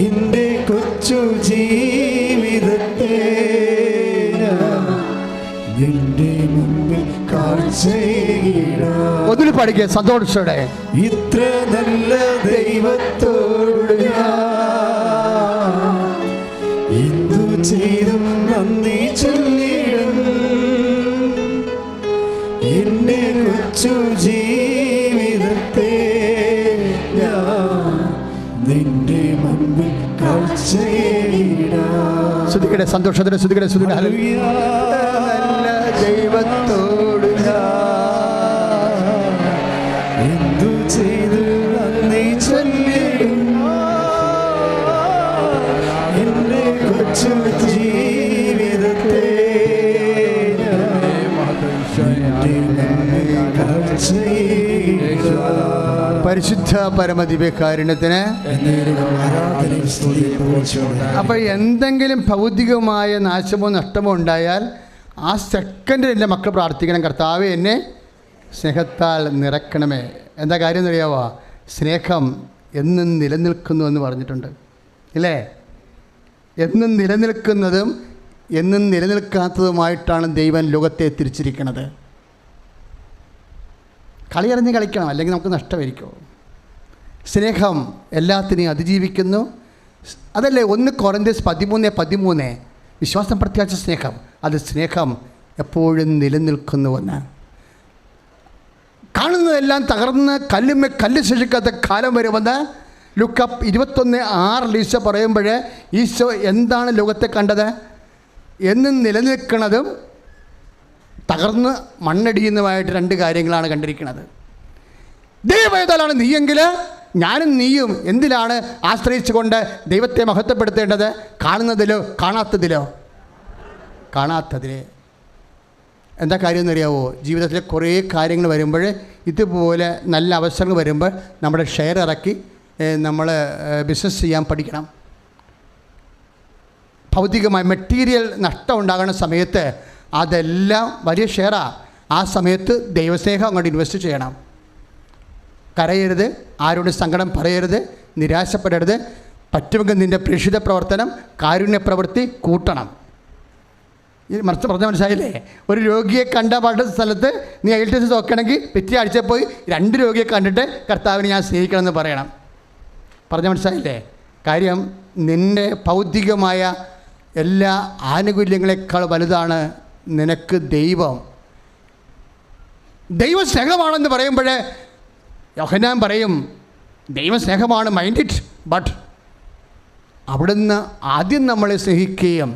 എന്റെ കൊച്ചു ജീവിതത്തെ നിന്റെ മുമ്പിൽ കാഴ്ചയിടാം. ഒന്നിൽ പഠിക്കുക സന്തോഷത്തോടെ. ഇത്ര നല്ല ദൈവത്തോട് എന്തു ചെയ്തും നന്ദി ചൊല്ലിടും. എന്റെ കൊച്ചു ജീവിതത്തെ നിന്റെ മുമ്പിൽ കാഴ്ചയിടാം. ശ്രദ്ധിക്കട്ടെ, സന്തോഷത്തിന് ശ്രദ്ധിക്കട്ടെ, ശ്രദ്ധിക്കട്ടെ. നല്ല ദൈവത്തോട് എന്തു ചെയ്തു നന്ദി ചൊല്ലിടും. എന്റെ കൊച്ചു ജീവിതത്തെ പരിശുദ്ധ പരമദിവ്യകാരുണ്യത്തിന്. അപ്പോൾ എന്തെങ്കിലും ഭൗതികമായ നാശമോ നഷ്ടമോ ഉണ്ടായാൽ ആ സെക്കൻഡിൽ എൻ്റെ മക്കൾ പ്രാർത്ഥിക്കണം, കർത്താവേ എന്നെ സ്നേഹത്താൽ നിറക്കണമേ. എന്താ കാര്യം എന്നറിയാവോ? സ്നേഹം എന്നും നിലനിൽക്കുന്നു എന്ന് പറഞ്ഞിട്ടുണ്ട്, ഇല്ലേ? എന്നും നിലനിൽക്കുന്നതും എന്നും നിലനിൽക്കാത്തതുമായിട്ടാണ് ദൈവം ലോകത്തെ തിരിച്ചിരിക്കുന്നത്. കളിയറിഞ്ഞ് കളിക്കണം, അല്ലെങ്കിൽ നമുക്ക് നഷ്ടമായിരിക്കും. സ്നേഹം എല്ലാത്തിനെയും അതിജീവിക്കുന്നു. അതല്ലേ 1 കൊരിന്ത്യസ് 13:13 വിശ്വാസം പ്രത്യാശ സ്നേഹം. അത് സ്നേഹം എപ്പോഴും നിലനിൽക്കുന്നുവെന്ന്. കാണുന്നതെല്ലാം തകർന്ന് കല്ലുമ്മ കല്ല് ശേഷിക്കാത്ത കാലം വരുമെന്ന് ലൂക്ക 21:6 ഈശോ പറയുമ്പോൾ ഈശോ എന്താണ് ലോകത്തെ കണ്ടത്? എന്നും നിലനിൽക്കുന്നതും തകർന്ന് മണ്ണടിയുന്നതുമായിട്ട് 2 കാര്യങ്ങളാണ് കണ്ടിരിക്കുന്നത്. ദൈവവേദലാണ് നീയെങ്കിൽ ഞാനും നീയും എന്തിലാണ് ആശ്രയിച്ചുകൊണ്ട് ദൈവത്തെ മഹത്വപ്പെടുത്തേണ്ടത്? കാണുന്നതിലോ കാണാത്തതിലോ? കാണാത്തതിൽ. എന്താ കാര്യം എന്നറിയാവോ? ജീവിതത്തിലെ കുറേ കാര്യങ്ങൾ വരുമ്പോൾ, ഇതുപോലെ നല്ല അവസരങ്ങൾ വരുമ്പോൾ നമ്മുടെ ഷെയർ ഇറക്കി നമ്മൾ ബിസിനസ് ചെയ്യാൻ പഠിക്കണം. ഭൗതികമായ മെറ്റീരിയൽ നഷ്ടം ഉണ്ടാകുന്ന സമയത്ത് അതെല്ലാം വലിയ ഷെയറാണ്. ആ സമയത്ത് ദൈവസ്നേഹം അങ്ങോട്ട് ഇൻവെസ്റ്റ് ചെയ്യണം. കരയരുത്, ആരോടും സങ്കടം പറയരുത്, നിരാശപ്പെടരുത്. പറ്റുമെങ്കിൽ നിൻ്റെ പ്രേക്ഷിത പ്രവർത്തനം, കാരുണ്യ പ്രവൃത്തി കൂട്ടണം. ഈ മറിച്ച് പറഞ്ഞ മനസ്സിലായില്ലേ? ഒരു രോഗിയെ കണ്ട പാടുന്ന സ്ഥലത്ത് നീ IELTS നോക്കണമെങ്കിൽ പിറ്റേ ആഴ്ച പോയി 2 രോഗിയെ കണ്ടിട്ട് കർത്താവിനെ ഞാൻ സ്നേഹിക്കണമെന്ന് പറയണം. പറഞ്ഞ മനസ്സിലായില്ലേ? കാര്യം നിൻ്റെ ഭൗതികമായ എല്ലാ ആനുകൂല്യങ്ങളെക്കാൾ വലുതാണ് നിനക്ക് ദൈവം. ദൈവം സ്നേഹമാണെന്ന് പറയുമ്പോൾ യോഹന്നാൻ പറയും ദൈവം സ്നേഹമാണ്, മൈൻഡ് ഇറ്റ്. ബട്ട് അവിടുന്ന് ആദ്യം നമ്മളെ സ്നേഹിക്കുകയും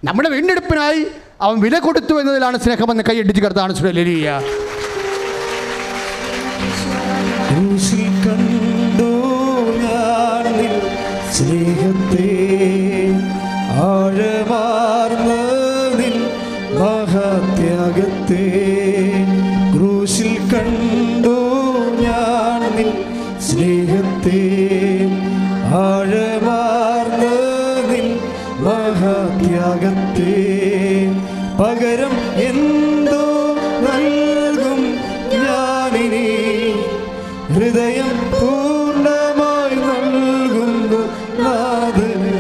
നമ്മുടെ വീണ്ടെടുപ്പിനായി അവൻ വില കൊടുത്തു എന്നതിലാണ് സ്നേഹമെന്ന് കൈയടിച്ച് കർത്താവാണ്. ഹല്ലേലൂയ. കണ്ടു ഞാൻ നിൻ സ്നേഹത്തെ, ആഴമാർന്ന നിൻ മഹാത്യാഗത്തെ. ക്രൂശിൽ കണ്ടു ഞാൻ നിൻ സ്നേഹത്തെ, ആഴമാർന്ന നിൻ മഹാത്യാഗത്തെ. പകരം എന്തോ നൽകും ഞാനിനി, ഹൃദയം പൂർണ്ണമായി നൽകുന്നു നാഥന്.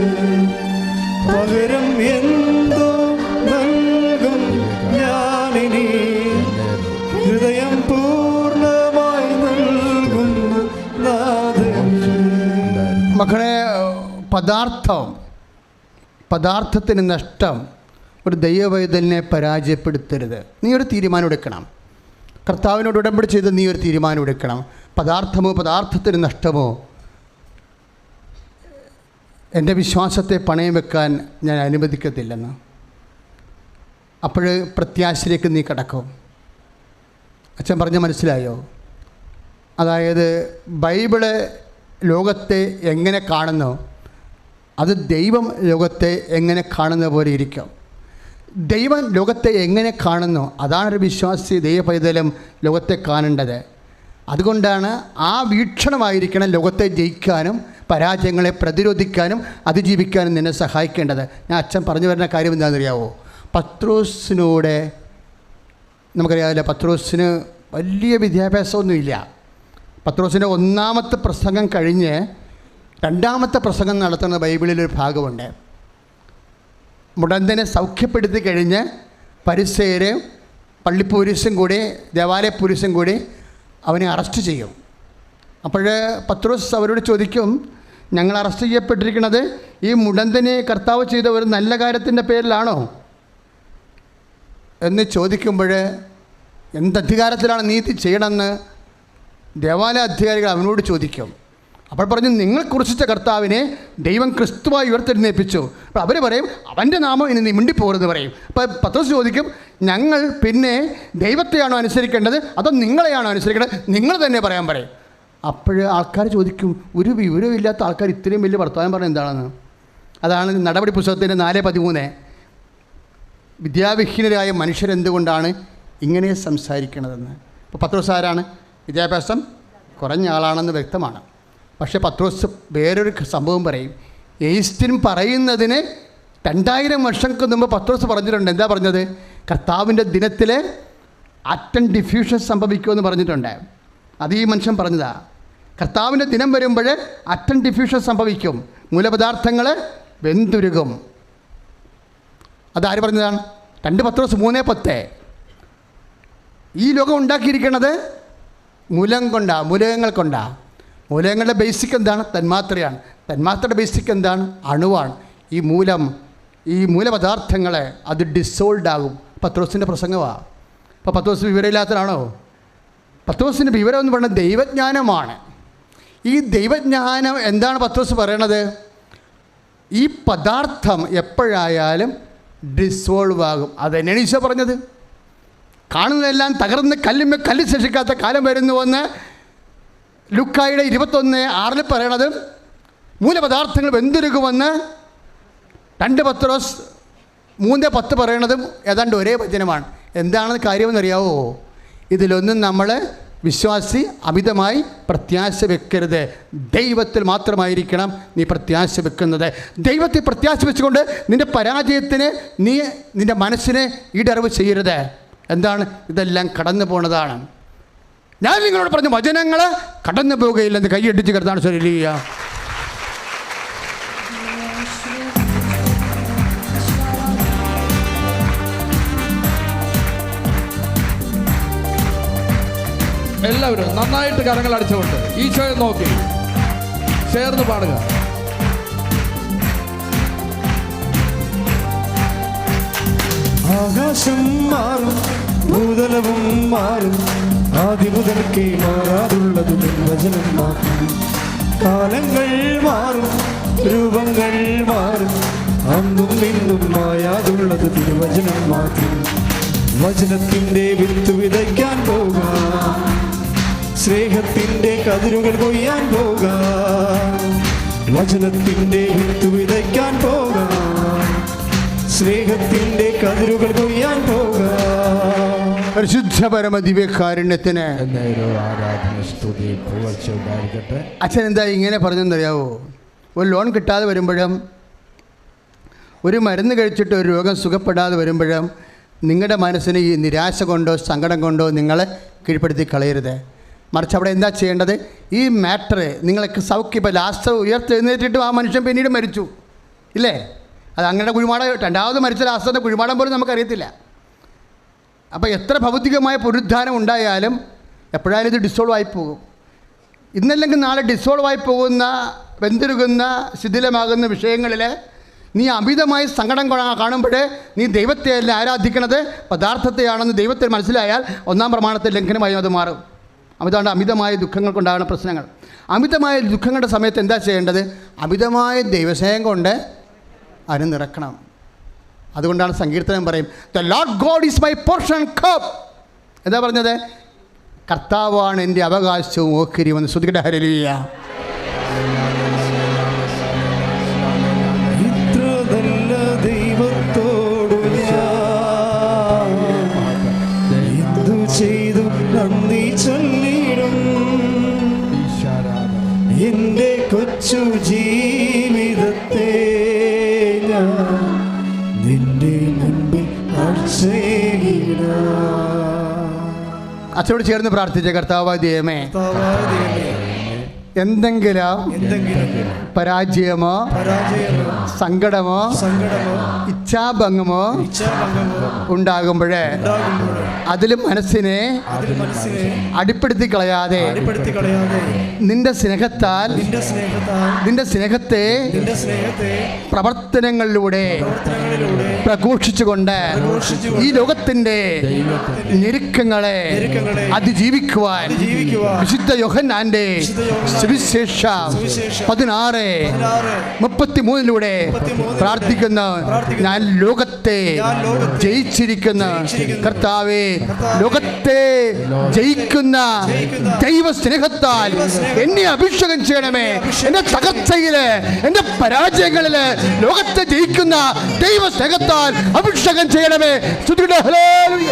പകരം എന്തോ നൽകും ഞാനിനി, ഹൃദയം പൂർണ്ണമായി നൽകുന്നു നാഥന്. മക്കളെ, പദാർത്ഥത്തിന് നഷ്ടം ഒരു ദൈവവൈതലിനെ പരാജയപ്പെടുത്തരുത്. നീ ഒരു തീരുമാനം എടുക്കണം. കർത്താവിനോട് ഉടമ്പടി ചെയ്ത് നീ ഒരു തീരുമാനം എടുക്കണം. പദാർത്ഥത്തിന് നഷ്ടമോ എൻ്റെ വിശ്വാസത്തെ പണയം വെക്കാൻ ഞാൻ അനുവദിക്കത്തില്ലെന്ന്. അപ്പോൾ പ്രത്യാശയിലേക്ക് നീ കടക്കും. അച്ഛൻ പറഞ്ഞ മനസ്സിലായോ? അതായത് ബൈബിള് ലോകത്തെ എങ്ങനെ കാണുന്നു, അത് ദൈവം ലോകത്തെ എങ്ങനെ കാണുന്ന പോലെ ഇരിക്കും. ദൈവം ലോകത്തെ എങ്ങനെ കാണുന്നു, അതാണൊരു വിശ്വാസി ദൈവപൈതലും ലോകത്തെ കാണേണ്ടത്. അതുകൊണ്ടാണ് ആ വീക്ഷണമായിരിക്കണം ലോകത്തെ ജയിക്കാനും പരാജയങ്ങളെ പ്രതിരോധിക്കാനും അതിജീവിക്കാനും നിന്നെ സഹായിക്കേണ്ടത്. ഞാൻ അച്ഛൻ പറഞ്ഞു വരുന്ന കാര്യം എന്താണെന്നറിയാവോ? പത്രോസിനൂടെ നമുക്കറിയാമല്ലോ, പത്രോസിന് വലിയ വിദ്യാഭ്യാസമൊന്നുമില്ല. പത്രോസിൻ്റെ 1ാമത്തെ പ്രസംഗം കഴിഞ്ഞ് രണ്ടാമത്തെ പ്രസംഗം നടത്തുന്ന ബൈബിളിലൊരു ഭാഗമുണ്ട്. മുടന്തനെ സൗഖ്യപ്പെടുത്തി കഴിഞ്ഞ് പരിസേര് പള്ളിപ്പോലീസും കൂടി ദേവാലയ പോലീസും കൂടി അവനെ അറസ്റ്റ് ചെയ്യും. അപ്പോൾ പത്രോസ് അവരോട് ചോദിക്കും, ഞങ്ങൾ അറസ്റ്റ് ചെയ്യപ്പെട്ടിരിക്കുന്നത് ഈ മുടന്തനെ കർത്താവ് ചെയ്ത ഒരു നല്ല കാര്യത്തിൻ്റെ പേരിലാണോ എന്ന് ചോദിക്കുമ്പോൾ, എന്തധികാരത്തിലാണ് നീ ഇത് ചെയ്യണമെന്ന് ദേവാലയ അധികാരികൾ അവനോട് ചോദിക്കും. അപ്പോൾ പറഞ്ഞു, നിങ്ങൾ കുറിച്ച കർത്താവിനെ ദൈവം ക്രിസ്തുവായി ഉയർത്തെഴുന്നേൽപ്പിച്ചു. അപ്പോൾ അവർ പറയും, അവൻ്റെ നാമം ഇനി നീ മിണ്ടിപ്പോകുന്നത് പറയും. അപ്പോൾ പത്രോസ് ചോദിക്കും, ഞങ്ങൾ പിന്നെ ദൈവത്തെയാണോ അനുസരിക്കേണ്ടത് അതോ നിങ്ങളെയാണോ അനുസരിക്കേണ്ടത്? നിങ്ങൾ തന്നെ പറയാൻ പറയും. അപ്പോൾ ആൾക്കാർ ചോദിക്കും, ഒരു വിവരമില്ലാത്ത ആൾക്കാർ ഇത്രയും വലിയ വർത്തമാനം പറഞ്ഞത് എന്താണെന്ന്. അതാണ് നടപടി പുസ്തകത്തിൻ്റെ 4:13. വിദ്യാവിഹീനരായ മനുഷ്യരെന്തുകൊണ്ടാണ് ഇങ്ങനെ സംസാരിക്കണതെന്ന്. ഇപ്പോൾ പത്രോസ് ആരാണ്? വിദ്യാഭ്യാസം കുറഞ്ഞ ആളാണെന്ന് വ്യക്തമാണ്. പക്ഷേ പത്രോസ് വേറൊരു സംഭവം പറയും. യേസ്റ്റിൻ പറയുന്നതിന് 2000 വർഷങ്ങൾക്ക് മുമ്പ് പത്രോസ് പറഞ്ഞിട്ടുണ്ട്. എന്താ പറഞ്ഞത്? കർത്താവിൻ്റെ ദിനത്തിൽ ആറ്റം ഡിഫ്യൂഷൻ സംഭവിക്കുമെന്ന് പറഞ്ഞിട്ടുണ്ട്. അത് ഈ മനുഷ്യൻ പറഞ്ഞതാ. കർത്താവിൻ്റെ ദിനം വരുമ്പോൾ ആറ്റം ഡിഫ്യൂഷൻ സംഭവിക്കും, മൂലപദാർത്ഥങ്ങൾ വെന്തുരുകും. അതാര് പറഞ്ഞതാണ്? 2 പത്രോസ് 3:10. ഈ ലോകം ഉണ്ടാക്കിയിരിക്കുന്നത് മൂലകങ്ങൾ കൊണ്ടാണ്. മൂലകങ്ങളുടെ ബേസിക് എന്താണ്? തന്മാത്രയാണ്. തന്മാത്രയുടെ ബേസിക് എന്താണ്? അണുവാണ്. ഈ മൂലപദാർത്ഥങ്ങൾ അത് ഡിസോൾഡ് ആകും. പത്രോസിൻ്റെ പ്രസംഗമാണ്. അപ്പോൾ പത്രോസ് വിവരമില്ലാത്തതാണോ? പത്രോസിൻ്റെ വിവരം എന്ന് പറയുന്നത് ദൈവജ്ഞാനമാണ്. ഈ ദൈവജ്ഞാനം എന്താണ് പത്രോസ് പറയണത്? ഈ പദാർത്ഥം എപ്പോഴായാലും ഡിസോൾവ് ആകും. അതെന്നെയാണ് ഈശോ പറഞ്ഞത്. കാണുന്നതെല്ലാം തകർന്ന് കല്ല് ശേഷിക്കാത്ത കാലം വരുന്നുവെന്ന് ലുക്കായുടെ 21:6 പറയണത്. മൂലപദാർത്ഥങ്ങൾ വെന്തുരുകുമെന്ന് 2 പത്രോസ് 3:10 പറയണതും ഏതാണ്ട് ഒരേ വചനമാണ്. എന്താണെന്ന് കാര്യമെന്നറിയാവോ? ഇതിലൊന്നും നമ്മൾ വിശ്വാസി അമിതമായി പ്രത്യാശ വെക്കരുത്. ദൈവത്തിൽ മാത്രമായിരിക്കണം നീ പ്രത്യാശ വെക്കുന്നത്. ദൈവത്തിൽ പ്രത്യാശ വെച്ചുകൊണ്ട് നിൻ്റെ പരാജയത്തിന് നിൻ്റെ മനസ്സിനെ ഈടറിവ് ചെയ്യരുത്. എന്താണ്? ഇതെല്ലാം കടന്നു പോണതാണ്. ഞാൻ നിങ്ങളോട് പറഞ്ഞ വചനങ്ങൾ കടന്നു പോവുകയില്ലെന്ന് കൈയടിച്ച് കിടന്നാണ് ശരിയ. എല്ലാവരും നന്നായിട്ട് കരങ്ങൾ അടിച്ചുകൊണ്ട് ഈശോയെ നോക്കി ചേർന്ന് പാടുക. ആകാശം മാറും, ഭൂതലവും മാറും, ആദ്യം മുതൽക്കേ മാറാതുള്ളത് വചനം മാത്രം. കാലങ്ങൾ മാറും, രൂപങ്ങൾ മാറും, അന്നും ഇന്നും മായാതുള്ളത് തിരുവചനം മാത്രം. വചനത്തിൻ്റെ വിത്ത് വിതയ്ക്കാൻ പോകാം, സ്നേഹത്തിൻ്റെ കതിരുകൾ കൊയ്യാൻ പോകാം. വചനത്തിൻ്റെ വിത്ത് വിതയ്ക്കാൻ പോകാം, സ്നേഹത്തിൻ്റെ കതിരുകൾ കൊയ്യാൻ പോകാം. പരിശുദ്ധ പരമ ദിവ്യകാരുണ്യത്തിന് അച്ഛൻ എന്താ ഇങ്ങനെ പറഞ്ഞെന്നറിയാവോ? ഒരു ലോൺ കിട്ടാതെ വരുമ്പോഴും ഒരു മരുന്ന് കഴിച്ചിട്ട് ഒരു രോഗം സുഖപ്പെടാതെ വരുമ്പോഴും നിങ്ങളുടെ മനസ്സിന് ഈ നിരാശ കൊണ്ടോ സങ്കടം കൊണ്ടോ നിങ്ങളെ കീഴ്പ്പെടുത്തി കളയരുത്. മറിച്ച് അവിടെ എന്താ ചെയ്യേണ്ടത്? ഈ മാറ്റർ നിങ്ങൾക്ക് സൗഖ്യം. ഇപ്പോൾ ലാസ്റ്റ് ഉയർത്തെഴുന്നേറ്റിട്ടും ആ മനുഷ്യൻ പിന്നീട് മരിച്ചു ഇല്ലേ? അത് അങ്ങനെ കുഴിമാടം, രണ്ടാമത് മരിച്ച ലാസ്റ്റത്തെ കുഴിമാടം പോലും നമുക്കറിയത്തില്ല. അപ്പോൾ എത്ര ഭൗതികമായ പുനരുദ്ധാനം ഉണ്ടായാലും എപ്പോഴായാലും ഇത് ഡിസോൾവ് ആയി പോകും. ഇന്നല്ലെങ്കിൽ നാളെ ഡിസോൾവ് ആയി പോകുന്ന, വെന്തുരുകുന്ന, ശിഥിലമാകുന്ന വിഷയങ്ങളിൽ നീ അമിതമായി സങ്കടം കാണുമ്പോൾ നീ ദൈവത്തെയല്ല ആരാധിക്കണത്, പദാർത്ഥത്തെയാണെന്ന് ദൈവത്തെ മനസ്സിലായാൽ 1-ാം പ്രമാണത്തെ ലംഘനമായി അത് മാറും. അതുകൊണ്ട് അമിതമായ ദുഃഖങ്ങൾ കൊണ്ടാണ് പ്രശ്നങ്ങൾ. അമിതമായ ദുഃഖങ്ങളുടെ സമയത്ത് എന്താ ചെയ്യേണ്ടത്? അമിതമായ ദൈവസ്നേഹം കൊണ്ട് അതിന് നിറക്കണം. അതുകൊണ്ടാണ് സങ്കീർത്തനം പറയും, the Lord God is my portion cup. എന്താ പറഞ്ഞത്? കർത്താവാണ് എൻ്റെ അവകാശവും ഓഹരിയുമെന്ന്. ശ്രുതിക്കട്ടെ ഹല്ലേലൂയ. ഇത്ര നല്ല ദൈവത്തോടു ഞാൻ എന്തു ചെയ്തു നന്ദി ചൊല്ലിടും. എൻ്റെ കൊച്ചു ജീവിതത്തെ നിന്റെ മുൻപിൽ അച്ഛനോട് ചേർന്ന് പ്രാർത്ഥിച്ച കർത്താവായ ദൈവമേ, എന്തെങ്കിലും പരാജയമോ സങ്കടമോ ഇച്ഛാഭംഗമോ ഉണ്ടാകുമ്പോഴേ അതിലും മനസ്സിനെ അടിപ്പെടുത്തി കളയാതെ നിന്റെ സ്നേഹത്താൽ നിന്റെ സ്നേഹത്തെ പ്രവർത്തനങ്ങളിലൂടെ പ്രഘോഷിച്ചുകൊണ്ട് ഈ ലോകത്തിന്റെ ഞെരുക്കങ്ങളെ അതിജീവിക്കുവാൻ വിശുദ്ധ യോഹന്നാന്റെ സുവിശേഷം 16:33 പ്രാർത്ഥിക്കുന്ന ഞാൻ ലോകത്തെ ജയിച്ചിരിക്കുന്ന കർത്താവേ, ലോകത്തെ ജയിക്കുന്ന ദൈവ സ്നേഹത്താൽ എന്നെ അഭിഷേകം ചെയ്യണമേ. എന്റെ തകർച്ചയില്, എന്റെ പരാജയങ്ങളില് ലോകത്തെ ജയിക്കുന്ന ദൈവ സ്നേഹത്താൽ അഭിഷേകം ചെയ്യണമേ. സ്തുതിക്കട്ടെ. ഹല്ലേലൂയ.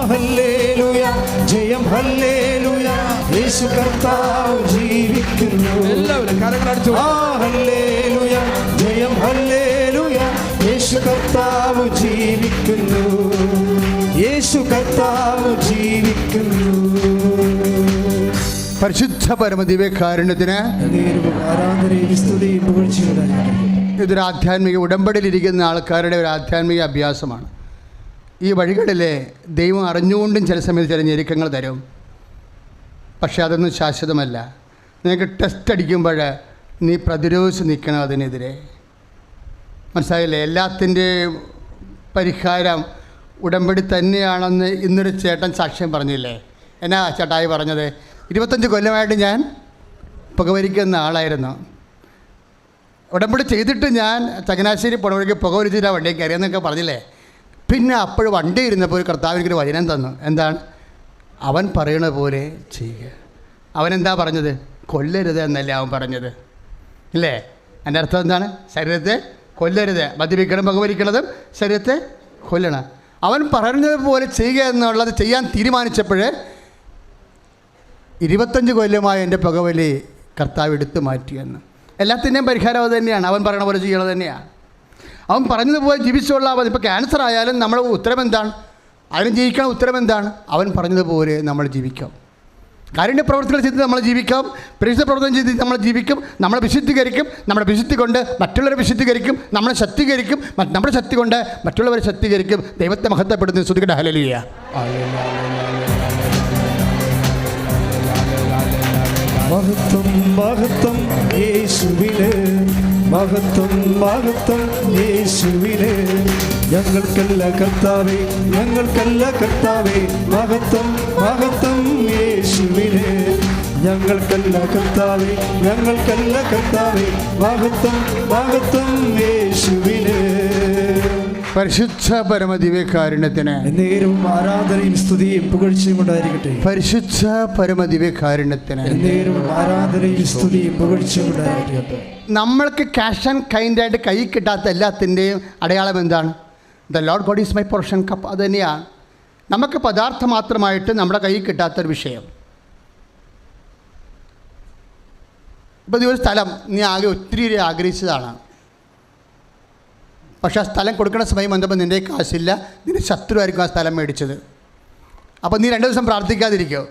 ഹല്ലേലൂയ, ജയം ഹല്ലേലൂയ, യേശു കർത്താവ് ജീവിക്കുന്നു. എല്ലാവരും കരങ്ങളടിച്ചു. ഹല്ലേലൂയ, ജയം ഹല്ലേലൂയ, യേശു കർത്താവ് ജീവിക്കുന്നു. യേശു കർത്താവ് ജീവിക്കുന്നു. പരിശുദ്ധ പരമദിവ്യകാരുണ്യത്തിന് ആരാധനയും സ്തുതിയും പുകഴ്ചയുണ്ടായിരിക്കട്ടെ. ഇതൊരു ആധ്യാത്മിക ഉടമ്പടിയിലിരിക്കുന്ന ആൾക്കാരുടെ ഒരു ആധ്യാത്മിക അഭ്യാസമാണ്. ഈ വഴികളിലെ ദൈവം അറിഞ്ഞുകൊണ്ടും ചില സമയത്ത് ചില ഞെരുക്കങ്ങൾ തരും. പക്ഷെ അതൊന്നും ശാശ്വതമല്ല. നിനക്ക് ടെസ്റ്റ് അടിക്കുമ്പോൾ നീ പ്രതിരോധിച്ച് നിൽക്കണം അതിനെതിരെ. മനസ്സിലായില്ലേ? എല്ലാത്തിൻ്റെയും പരിഹാരം ഉടമ്പടി തന്നെയാണെന്ന് ഇന്നൊരു ചേട്ടൻ സാക്ഷ്യം പറഞ്ഞില്ലേ? എന്നാ ചേട്ടായി പറഞ്ഞത്? 25 കൊല്ലമായിട്ട് ഞാൻ പുകവലിക്കുന്ന ആളായിരുന്നു. ഉടമ്പടി ചെയ്തിട്ട് ഞാൻ ചങ്ങനാശ്ശേരി പുഴവഴിക്ക് പുകവലിച്ചിട്ട് വണ്ടിയിൽ കയറിയെന്നൊക്കെ പറഞ്ഞില്ലേ? പിന്നെ അപ്പോൾ വണ്ടി ഇരുന്നപ്പോൾ ഒരു കർത്താവിനൊരു വചനം തന്നു. എന്താണ്? അവൻ പറയണ പോലെ ചെയ്യുക. അവനെന്താ പറഞ്ഞത്? കൊല്ലരുത് എന്നല്ലേ അവൻ പറഞ്ഞത്, ഇല്ലേ? എൻ്റെ അർത്ഥം എന്താണ്? ശരീരത്തെ കൊല്ലരുത്. മദ്യപിക്കണം, പുകവലിക്കണതും ശരീരത്തെ കൊല്ലണം. അവൻ പറഞ്ഞതുപോലെ ചെയ്യുക എന്നുള്ളത് ചെയ്യാൻ തീരുമാനിച്ചപ്പോൾ 25 കൊല്ലമായ എൻ്റെ പുകവലി കർത്താവ് എടുത്തു മാറ്റിയെന്ന്. എല്ലാത്തിൻ്റെയും പരിഹാരം അത് തന്നെയാണ്. അവൻ പറയണ പോലെ ചെയ്യണത് തന്നെയാണ്. അവൻ പറഞ്ഞതുപോലെ ജീവിച്ചുകൊള്ളാൽ മതി. ഇപ്പോൾ ക്യാൻസർ ആയാലും നമ്മൾ ഉത്തരം എന്താണ്? അതിന് ജീവിക്കാൻ ഉത്തരം എന്താണ്? അവൻ പറഞ്ഞതുപോലെ നമ്മൾ ജീവിക്കാം. കാരുണ്യ പ്രവർത്തനങ്ങൾ ചെയ്ത് നമ്മൾ ജീവിക്കാം. പരിശുദ്ധ പ്രവർത്തനം ചെയ്ത് നമ്മൾ ജീവിക്കും. നമ്മളെ വിശുദ്ധീകരിക്കും. നമ്മുടെ വിശുദ്ധി കൊണ്ട് മറ്റുള്ളവരെ വിശുദ്ധീകരിക്കും. നമ്മളെ ശക്തീകരിക്കും. നമ്മുടെ ശക്തി കൊണ്ട് മറ്റുള്ളവരെ ശക്തീകരിക്കും. ദൈവത്തെ മഹത്വപ്പെടുന്നു. സ്തുതിക്കട്ടെ. ഹല്ലേലൂയ. മഹത്വം മഹത്വം യേശുവിന്, മഹത്വം മഹത്വം യേശുവിന്. ഞങ്ങൾക്കല്ല കർത്താവേ, ഞങ്ങൾക്കല്ല കർത്താവേ, മഹത്വം മഹത്വം യേശുവിന്. ഞങ്ങൾക്കല്ല കർത്താവേ, ഞങ്ങൾക്കല്ല കർത്താവേ, മഹത്വം മഹത്വം യേശുവിന്. പരിശുദ്ധ പരമദിവ്യകാരുണ്യത്തിന് നേരവും ആരാധനയും സ്തുതിയും പുകഴ്ചയും ഉണ്ടായിരിക്കട്ടെ. പരിശുദ്ധ പരമദിവ്യകാരുണ്യത്തിന് നേരവും ആരാധനയും സ്തുതിയും പുകഴ്ചയും ഉണ്ടായിരിക്കട്ടെ. നമ്മൾക്ക് ക്യാഷ് ആൻഡ് കൈൻഡായിട്ട് കൈ കിട്ടാത്ത എല്ലാത്തിൻ്റെയും അടയാളം എന്താണ്? The Lord God is my portion cup. അത് തന്നെയാണ് നമുക്ക് പദാർത്ഥം മാത്രമായിട്ട് നമ്മുടെ കൈ കിട്ടാത്തൊരു വിഷയം. ഇപ്പോൾ നീ ഒരു സ്ഥലം നീ ആകെ ഒത്തിരി ആഗ്രഹിച്ചതാണ്. പക്ഷേ ആ സ്ഥലം കൊടുക്കുന്ന സമയം വന്നപ്പോൾ നിൻ്റെ കാശില്ല, നിൻ്റെ ശത്രുവായിരിക്കും ആ സ്ഥലം മേടിച്ചത്. അപ്പോൾ നീ 2 ദിവസം പ്രാർത്ഥിക്കാതിരിക്കുമോ?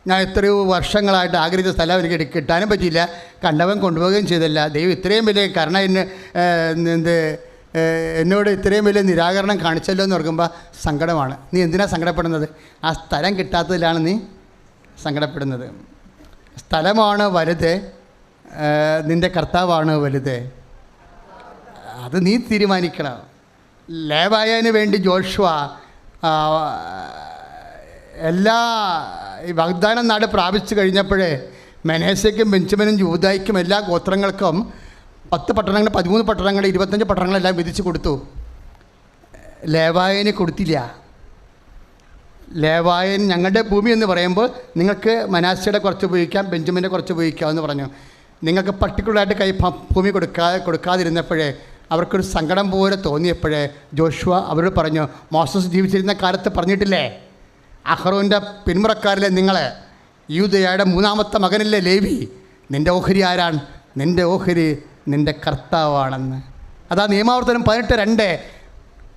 ഞാൻ എത്രയോ വർഷങ്ങളായിട്ട് ആഗ്രഹിച്ച സ്ഥലം എനിക്ക് കിട്ടാനും പറ്റിയില്ല, കണ്ടവൻ കൊണ്ടുപോവുകയും ചെയ്തില്ല. ദൈവം ഇത്രയും വലിയ കരുണ എന്നോട് ഇത്രയും വലിയ നിരാകരണം കാണിച്ചല്ലോ എന്ന് ഓർക്കുമ്പോൾ സങ്കടമാണ്. നീ എന്തിനാണ് സങ്കടപ്പെടുന്നത്? ആ സ്ഥലം കിട്ടാത്തതിലാണ് നീ സങ്കടപ്പെടുന്നത്. സ്ഥലമാണ് വലുത്, നിൻ്റെ കർത്താവാണ് വലുത്. അത് നീ തീരുമാനിക്കണം. ലേവായതിന് വേണ്ടി ജോഷുവ എല്ലാ ഈ വാഗ്ദാന നാട് പ്രാപിച്ചു കഴിഞ്ഞപ്പോഴേ മനേസയ്ക്കും ബെഞ്ചമിനും യൂദായ്ക്കും എല്ലാ ഗോത്രങ്ങൾക്കും 10 പട്ടണങ്ങൾ, 13 പട്ടണങ്ങൾ, 25 പട്ടണങ്ങളെല്ലാം വിധിച്ചു കൊടുത്തു. ലേവായന് കൊടുത്തില്ല. ലേവായൻ ഞങ്ങളുടെ ഭൂമി എന്ന് പറയുമ്പോൾ നിങ്ങൾക്ക് മനാസ്യയുടെ കുറച്ച് ഉപയോഗിക്കാം, ബെഞ്ചമിൻ്റെ കുറച്ച് ഉപയോഗിക്കാം എന്ന് പറഞ്ഞു. നിങ്ങൾക്ക് പർട്ടിക്കുലറായിട്ട് ഭൂമി കൊടുക്കാതിരുന്നപ്പോഴേ അവർക്കൊരു സങ്കടം പോലെ തോന്നിയപ്പോഴേ ജോഷുവ അവരോട് പറഞ്ഞു, മോസസ് ജീവിച്ചിരുന്ന കാലത്ത് പറഞ്ഞിട്ടില്ലേ, അഹ്റോൻ്റെ പിന്മുറക്കാരിലെ നിങ്ങൾ യൂദയുടെ 3-ാമത്തെ മകനല്ലേ ലേവി, നിൻ്റെ ഓഹരി ആരാണ്? നിൻ്റെ ഓഹരി നിൻ്റെ കർത്താവാണെന്ന്. അതാ നിയമാവർത്തനം 18:2.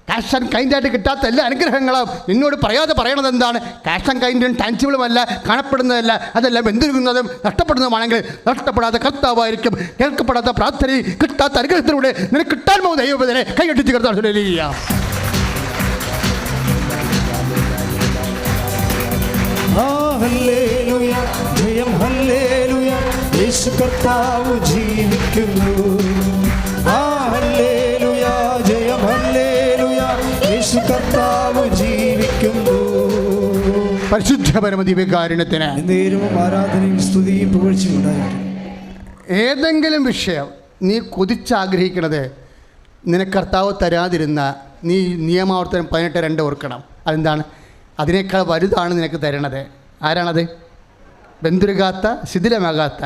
ക്യാഷ് ആൻഡ് കൈൻഡായിട്ട് കിട്ടാത്ത എല്ലാ അനുഗ്രഹങ്ങളും നിന്നോട് പറയാതെ പറയണത് എന്താണ്? ക്യാഷ് ആൻഡ് കൈൻഡും ടാൻജിബിളുമല്ല, കാണപ്പെടുന്നതല്ല, അതെല്ലാം എന്തിരിക്കുന്നതും നഷ്ടപ്പെടുന്നതുമാണെങ്കിൽ നഷ്ടപ്പെടാത്ത കർത്താവായിരിക്കും. കേൾക്കപ്പെടാത്ത പ്രാർത്ഥനയും കിട്ടാത്ത അനുഗ്രഹത്തിലൂടെ നിനക്ക് കിട്ടാൻ പോകുന്ന ദൈവത്തിനെ കൈകെട്ടിച്ച് കർത്താവ്. ഹല്ലേലൂയ, ജയം ഹല്ലേലൂയ, യേശു കർത്താവ് ജീവിക്കുന്നു. ഹല്ലേലൂയ, ജയം ഹല്ലേലൂയ, യേശു കർത്താവ് ജീവിക്കുന്നു. പരിശുദ്ധ പരമദിവ്യകാരുണ്യത്തിന് നേരവും ആരാധനയും സ്തുതിയും പുകഴ്ചയും ഉണ്ടായിരിക്കും. ഏതെങ്കിലും വിഷയം നീ കൊതിച്ചാഗ്രഹിക്കണത് നിനക്ക് കർത്താവ് തരാതിരുന്ന നീ നിയമാവർത്തനം 18:2 ഓർക്കണം. അതെന്താണ്? അതിനേക്കാൾ വലുതാണ് നിനക്ക് തരണത്. ആരാണത്? ബന്ധുരുകാത്ത ശിഥിലമാകാത്ത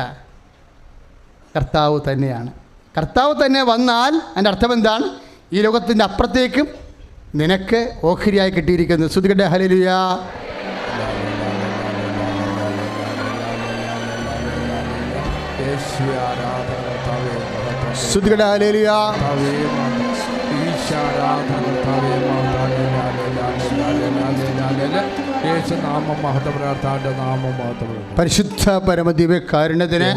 കർത്താവ് തന്നെയാണ്. കർത്താവ് തന്നെ വന്നാൽ അതിൻ്റെ അർത്ഥം എന്താണ്? ഈ ലോകത്തിൻ്റെ അപ്പുറത്തേക്കും നിനക്ക് ഓഹരിയായി കിട്ടിയിരിക്കുന്നു. സ്തുതിക്കട്ടെ, ഹല്ലേലൂയ. സ്തുതിക്കട്ടെ, ഹല്ലേലൂയ. പരിശുദ്ധ പരമദിവ്യകാരുണ്യത്തിന്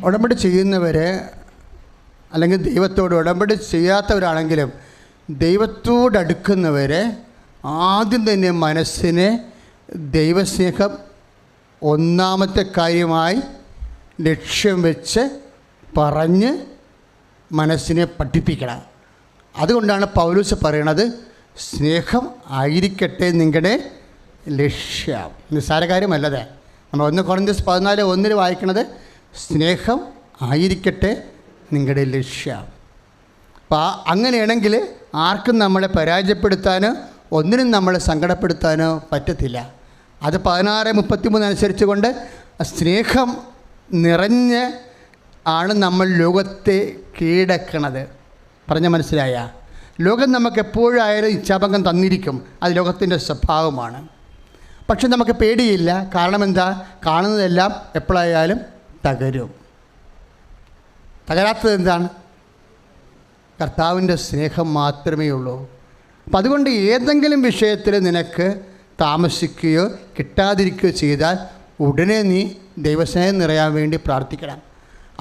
ഉടമ്പടി ചെയ്യുന്നവരെ അല്ലെങ്കിൽ ദൈവത്തോട് ഉടമ്പടി ചെയ്യാത്തവരാണെങ്കിലും ദൈവത്തോടടുക്കുന്നവരെ ആദ്യം തന്നെ മനസ്സിനെ ദൈവസ്നേഹം ഒന്നാമത്തെ കാര്യമായി ലക്ഷ്യം വെച്ച് പറഞ്ഞ് മനസ്സിനെ പഠിപ്പിക്കണം. അതുകൊണ്ടാണ് പൗലോസ് പറയണത്, സ്നേഹം ആയിരിക്കട്ടെ നിങ്ങളുടെ ലക്ഷ്യം. നിസ്സാര കാര്യമല്ലത്. നമ്മൾ 1 കൊരിന്ത്യർ 14:1 വായിക്കണത് സ്നേഹം ആയിരിക്കട്ടെ നിങ്ങളുടെ ലക്ഷ്യം. അപ്പോൾ അങ്ങനെയാണെങ്കിൽ ആർക്കും നമ്മളെ പരാജയപ്പെടുത്താനോ ഒന്നിനും നമ്മളെ സങ്കടപ്പെടുത്താനോ പറ്റത്തില്ല. അത് 16:33 അനുസരിച്ച് കൊണ്ട് സ്നേഹം നിറഞ്ഞ് ആണ് നമ്മൾ ലോകത്തെ കീഴടക്കണത്. പറഞ്ഞ മനസ്സിലായ? ലോകം നമുക്ക് എപ്പോഴായാലും ഇച്ഛാഭംഗം തന്നിരിക്കും. അത് ലോകത്തിൻ്റെ സ്വഭാവമാണ്. പക്ഷെ നമുക്ക് പേടിയില്ല. കാരണം എന്താ? കാണുന്നതെല്ലാം എപ്പോഴായാലും തകരും. തകരാത്തത് എന്താണ്? കർത്താവിൻ്റെ സ്നേഹം മാത്രമേ ഉള്ളൂ. അപ്പം അതുകൊണ്ട് ഏതെങ്കിലും വിഷയത്തിൽ നിനക്ക് താമസിക്കുകയോ കിട്ടാതിരിക്കുകയോ ചെയ്താൽ ഉടനെ നീ ദൈവസ്നേഹം നിറയാൻ വേണ്ടി പ്രാർത്ഥിക്കണം.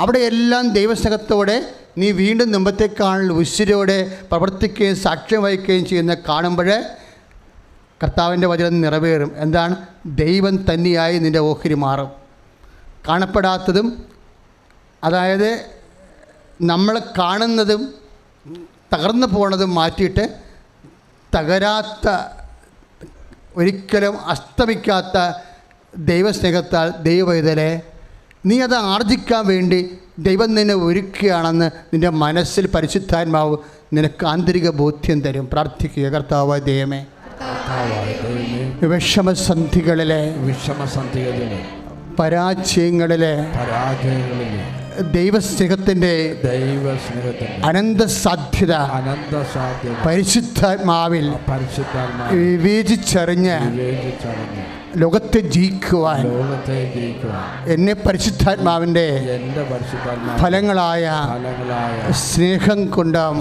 അവിടെയെല്ലാം ദൈവസ്നേഹത്തോടെ നീ വീണ്ടും മുമ്പത്തേക്കാൾ ഉശിരോടെ പ്രവർത്തിക്കുകയും സാക്ഷ്യം വഹിക്കുകയും ചെയ്യുന്ന കാണുമ്പോൾ കർത്താവിൻ്റെ വചനം നിറവേറും. എന്താണ്? ദൈവം തന്നെയായി നിൻ്റെ ഓഹരി മാറും. കാണപ്പെടാത്തതും, അതായത് നമ്മൾ കാണുന്നതും തകർന്നു പോണതും മാറ്റിയിട്ട് തകരാത്ത, ഒരിക്കലും അസ്തമിക്കാത്ത ദൈവസ്നേഹത്താൽ ദൈവവേദനെ നീ അത് ആർജിക്കാൻ വേണ്ടി ദൈവം നിന്നെ ഒരുക്കുകയാണെന്ന് നിൻ്റെ മനസ്സിൽ പരിശുദ്ധാത്മാവ് നിനക്ക് ആന്തരിക ബോധ്യം തരും. പ്രാർത്ഥിക്കുക, കർത്താവായ ദൈവമേ, വിഷമസന്ധികളിലെ പരാജയങ്ങളിലെ ദൈവസ്നേഹത്തിൻ്റെ അനന്ത സാധ്യത പരിശുദ്ധാത്മാവിൽ വിവേചിച്ചറിഞ്ഞ് ലോകത്തെ ജയിക്കുവാൻ എന്നെ പരിശുദ്ധാത്മാവിൻ്റെ ഫലങ്ങളായ സ്നേഹം കൊണ്ടും